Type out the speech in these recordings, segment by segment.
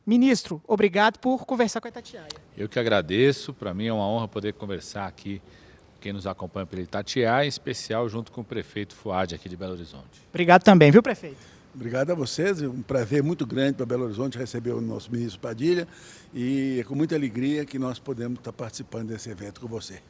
Ministro, obrigado por conversar com a Itatiaia. Eu que agradeço, para mim é uma honra poder conversar aqui com quem nos acompanha pela Itatiaia, em especial junto com o prefeito Fuad aqui de Belo Horizonte. Obrigado também, viu, prefeito? Obrigado a vocês, é um prazer muito grande para Belo Horizonte receber o nosso ministro Padilha e é com muita alegria que nós podemos estar participando desse evento com você.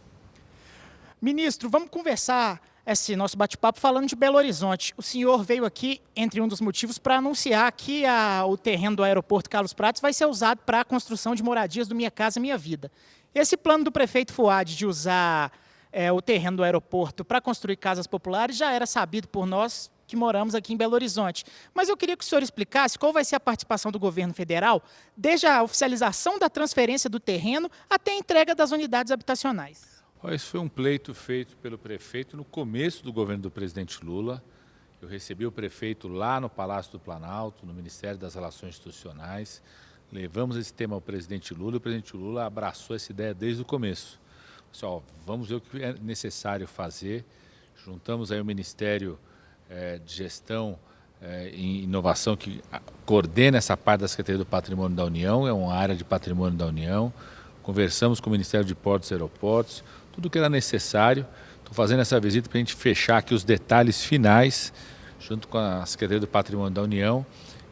Ministro, vamos conversar esse nosso bate-papo falando de Belo Horizonte. O senhor veio aqui, entre um dos motivos, para anunciar que o terreno do aeroporto Carlos Prates vai ser usado para a construção de moradias do Minha Casa Minha Vida. Esse plano do prefeito Fuad de usar o terreno do aeroporto para construir casas populares já era sabido por nós que moramos aqui em Belo Horizonte. Mas eu queria que o senhor explicasse qual vai ser a participação do governo federal, desde a oficialização da transferência do terreno até a entrega das unidades habitacionais. Esse foi um pleito feito pelo prefeito no começo do governo do presidente Lula. Eu recebi o prefeito lá no Palácio do Planalto, no Ministério das Relações Institucionais. Levamos esse tema ao presidente Lula e o presidente Lula abraçou essa ideia desde o começo. Pessoal, vamos ver o que é necessário fazer. Juntamos aí o Ministério de Gestão e Inovação que coordena essa parte da Secretaria do Patrimônio da União, é uma área de patrimônio da União. Conversamos com o Ministério de Portos e Aeroportos, tudo que era necessário. Estou fazendo essa visita para a gente fechar aqui os detalhes finais, junto com a Secretaria do Patrimônio da União.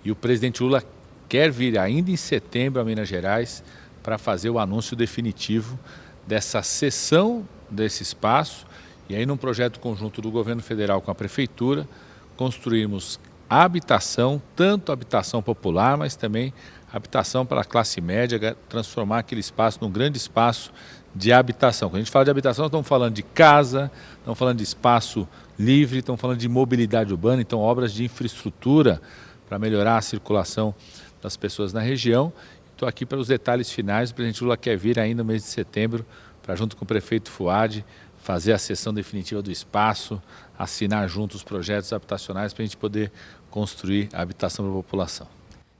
E o presidente Lula quer vir ainda em setembro a Minas Gerais para fazer o anúncio definitivo dessa cessão desse espaço. E aí, num projeto conjunto do governo federal com a prefeitura, construirmos habitação, tanto habitação popular, mas também habitação para a classe média, transformar aquele espaço num grande espaço de habitação. Quando a gente fala de habitação, nós estamos falando de casa, estamos falando de espaço livre, estamos falando de mobilidade urbana, então obras de infraestrutura para melhorar a circulação das pessoas na região. Estou aqui para os detalhes finais. O presidente Lula quer vir ainda no mês de setembro para, junto com o prefeito Fuad, fazer a cessão definitiva do espaço, assinar juntos os projetos habitacionais para a gente poder construir a habitação para a população.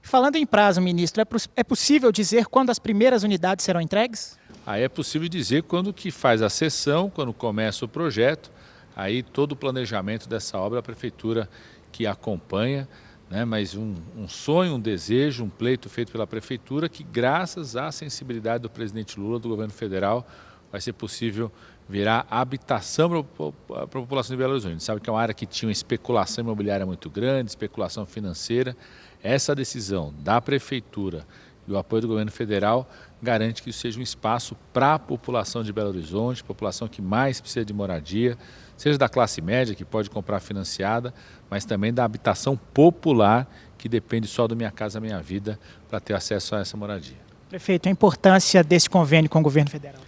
Falando em prazo, ministro, é possível dizer quando as primeiras unidades serão entregues? É possível dizer quando que faz a cessão, quando começa o projeto, aí todo o planejamento dessa obra, a prefeitura que acompanha, né? Mas um sonho, um desejo, um pleito feito pela prefeitura que, graças à sensibilidade do presidente Lula, do governo federal, vai ser possível virar habitação para a população de Belo Horizonte. A gente sabe que é uma área que tinha uma especulação imobiliária muito grande, especulação financeira. Essa decisão da prefeitura e o apoio do governo federal garante que isso seja um espaço para a população de Belo Horizonte, população que mais precisa de moradia, seja da classe média, que pode comprar financiada, mas também da habitação popular, que depende só do Minha Casa Minha Vida para ter acesso a essa moradia. Prefeito, a importância desse convênio com o governo federal.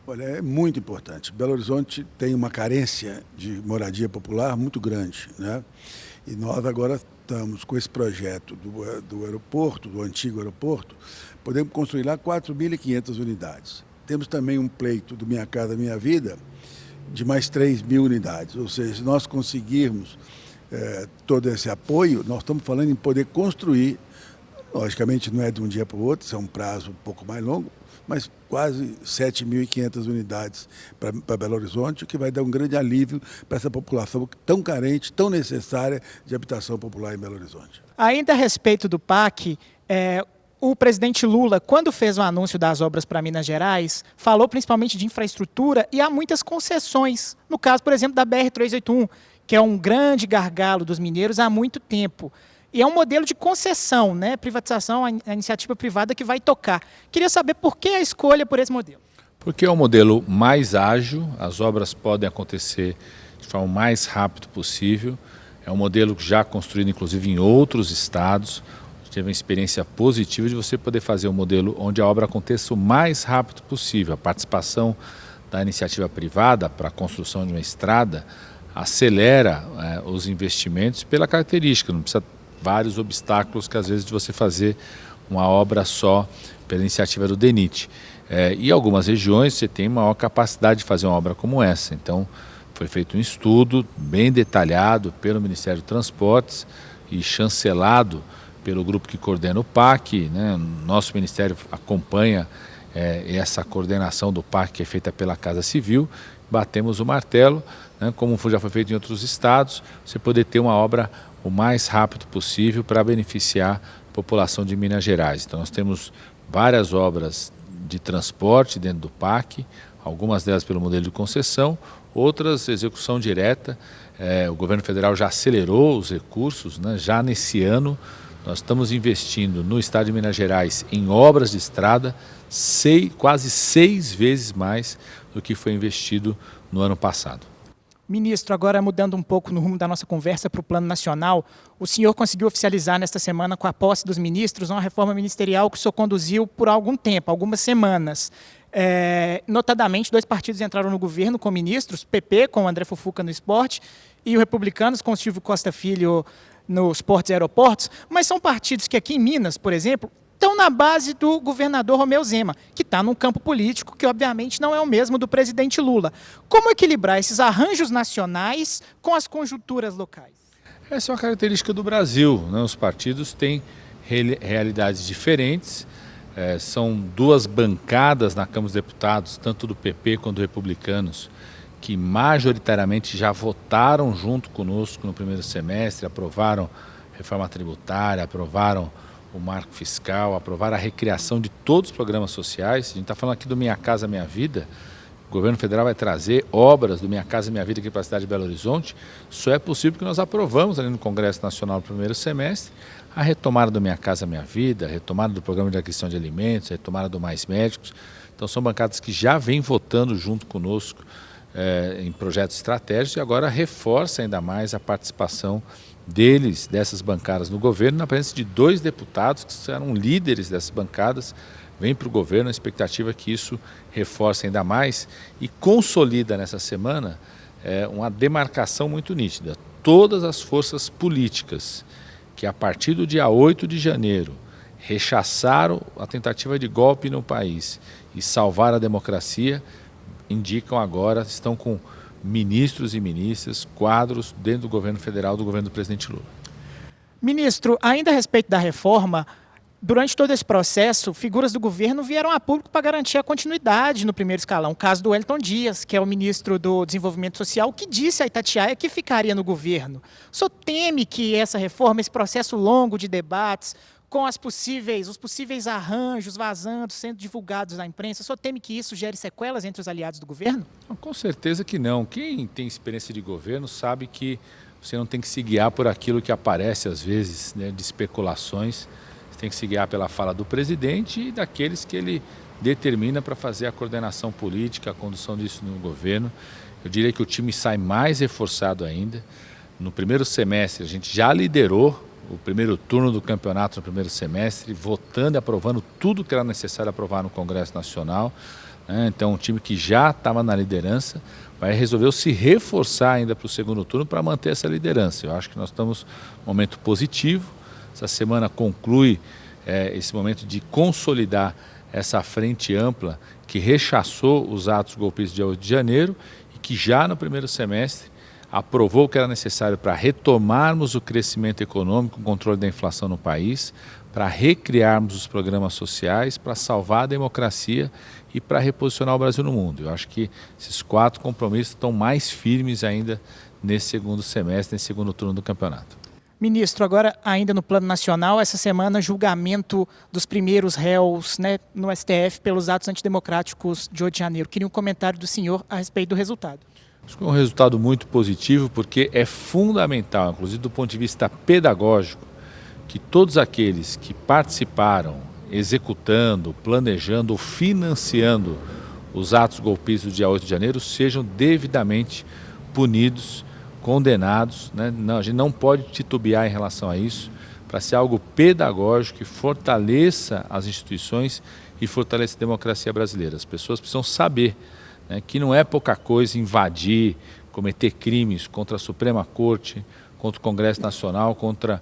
Olha, é muito importante. Belo Horizonte tem uma carência de moradia popular muito grande, né? E nós agora estamos com esse projeto do aeroporto, do antigo aeroporto, podemos construir lá 4.500 unidades. Temos também um pleito do Minha Casa Minha Vida de mais 3.000 unidades, ou seja, se nós conseguirmos todo esse apoio, nós estamos falando em poder construir, logicamente não é de um dia para o outro, isso é um prazo um pouco mais longo, mas quase 7.500 unidades para Belo Horizonte, o que vai dar um grande alívio para essa população tão carente, tão necessária de habitação popular em Belo Horizonte. Ainda a respeito do PAC, o presidente Lula, quando fez o anúncio das obras para Minas Gerais, falou principalmente de infraestrutura e há muitas concessões. No caso, por exemplo, da BR-381, que é um grande gargalo dos mineiros há muito tempo. E é um modelo de concessão, né? Privatização, a iniciativa privada que vai tocar. Queria saber por que a escolha por esse modelo. Porque é um modelo mais ágil, as obras podem acontecer de forma mais rápida possível. É um modelo já construído, inclusive, em outros estados. Teve uma experiência positiva de você poder fazer um modelo onde a obra aconteça o mais rápido possível. A participação da iniciativa privada para a construção de uma estrada acelera os investimentos pela característica, não precisa vários obstáculos que às vezes de você fazer uma obra só pela iniciativa do DENIT. E algumas regiões você tem maior capacidade de fazer uma obra como essa. Então foi feito um estudo bem detalhado pelo Ministério dos Transportes e chancelado pelo grupo que coordena o PAC, né? Nosso Ministério acompanha essa coordenação do PAC que é feita pela Casa Civil. Batemos o martelo, né? Como já foi feito em outros estados, você poder ter uma obra o mais rápido possível para beneficiar população de Minas Gerais. Então nós temos várias obras de transporte dentro do PAC, algumas delas pelo modelo de concessão, outras execução direta. O governo federal já acelerou os recursos, né? Já nesse ano nós estamos investindo no estado de Minas Gerais em obras de estrada quase 6 vezes mais do que foi investido no ano passado. Ministro, agora mudando um pouco no rumo da nossa conversa para o Plano Nacional, o senhor conseguiu oficializar nesta semana, com a posse dos ministros, uma reforma ministerial que o senhor conduziu por algum tempo, algumas semanas. Notadamente, 2 partidos entraram no governo com ministros, PP com o André Fufuca no esporte e o Republicanos com o Silvio Costa Filho nos portos e aeroportos, mas são partidos que aqui em Minas, por exemplo, estão na base do governador Romeu Zema, que está num campo político que obviamente não é o mesmo do presidente Lula. Como equilibrar esses arranjos nacionais com as conjunturas locais? Essa é uma característica do Brasil, né? Os partidos têm realidades diferentes, são 2 bancadas na Câmara dos Deputados, tanto do PP quanto do Republicanos, que majoritariamente já votaram junto conosco no primeiro semestre, aprovaram reforma tributária, aprovaram o marco fiscal, aprovaram a recriação de todos os programas sociais. A gente está falando aqui do Minha Casa Minha Vida. O governo federal vai trazer obras do Minha Casa Minha Vida aqui para a cidade de Belo Horizonte. Só é possível porque nós aprovamos ali no Congresso Nacional no primeiro semestre a retomada do Minha Casa Minha Vida, a retomada do programa de aquisição de alimentos, a retomada do Mais Médicos. Então são bancadas que já vêm votando junto conosco em projetos estratégicos e agora reforça ainda mais a participação dessas bancadas no governo, na presença de 2 deputados que serão líderes dessas bancadas, vem para o governo a expectativa que isso reforce ainda mais e consolida nessa semana uma demarcação muito nítida. Todas as forças políticas que a partir do dia 8 de janeiro rechaçaram a tentativa de golpe no país e salvar a democracia, indicam agora, estão com ministros e ministras, quadros dentro do governo federal, do governo do presidente Lula. Ministro, ainda a respeito da reforma, durante todo esse processo, figuras do governo vieram a público para garantir a continuidade no primeiro escalão. O caso do Wellington Dias, que é o ministro do Desenvolvimento Social, que disse a Itatiaia que ficaria no governo. O senhor teme que essa reforma, esse processo longo de debates, com os possíveis arranjos vazando, sendo divulgados na imprensa, o senhor teme que isso gere sequelas entre os aliados do governo? Com certeza que não. Quem tem experiência de governo sabe que você não tem que se guiar por aquilo que aparece às vezes, né, de especulações. Você tem que se guiar pela fala do presidente e daqueles que ele determina para fazer a coordenação política, a condução disso no governo. Eu diria que o time sai mais reforçado ainda. No primeiro semestre a gente já liderou o primeiro turno do campeonato no primeiro semestre, votando e aprovando tudo que era necessário aprovar no Congresso Nacional. Então, um time que já estava na liderança, resolveu se reforçar ainda para o segundo turno para manter essa liderança. Eu acho que nós estamos num momento positivo. Essa semana conclui esse momento de consolidar essa frente ampla que rechaçou os atos golpistas de 8 de janeiro e que já no primeiro semestre aprovou o que era necessário para retomarmos o crescimento econômico, o controle da inflação no país, para recriarmos os programas sociais, para salvar a democracia e para reposicionar o Brasil no mundo. Eu acho que esses 4 compromissos estão mais firmes ainda nesse segundo semestre, nesse segundo turno do campeonato. Ministro, agora ainda no plano nacional, essa semana julgamento dos primeiros réus, né, no STF pelos atos antidemocráticos de 8 de janeiro. Queria um comentário do senhor a respeito do resultado. Acho que é um resultado muito positivo porque é fundamental, inclusive do ponto de vista pedagógico, que todos aqueles que participaram, executando, planejando ou financiando os atos golpistas do dia 8 de janeiro sejam devidamente punidos, condenados, né? Não, a gente não pode titubear em relação a isso, para ser algo pedagógico que fortaleça as instituições e fortaleça a democracia brasileira. As pessoas precisam saber, né, que não é pouca coisa invadir, cometer crimes contra a Suprema Corte, contra o Congresso Nacional, contra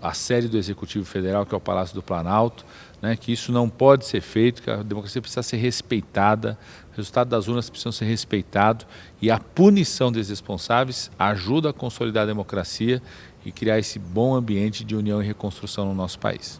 a sede do Executivo Federal, que é o Palácio do Planalto, né, que isso não pode ser feito, que a democracia precisa ser respeitada, o resultado das urnas precisa ser respeitado e a punição dos responsáveis ajuda a consolidar a democracia e criar esse bom ambiente de união e reconstrução no nosso país.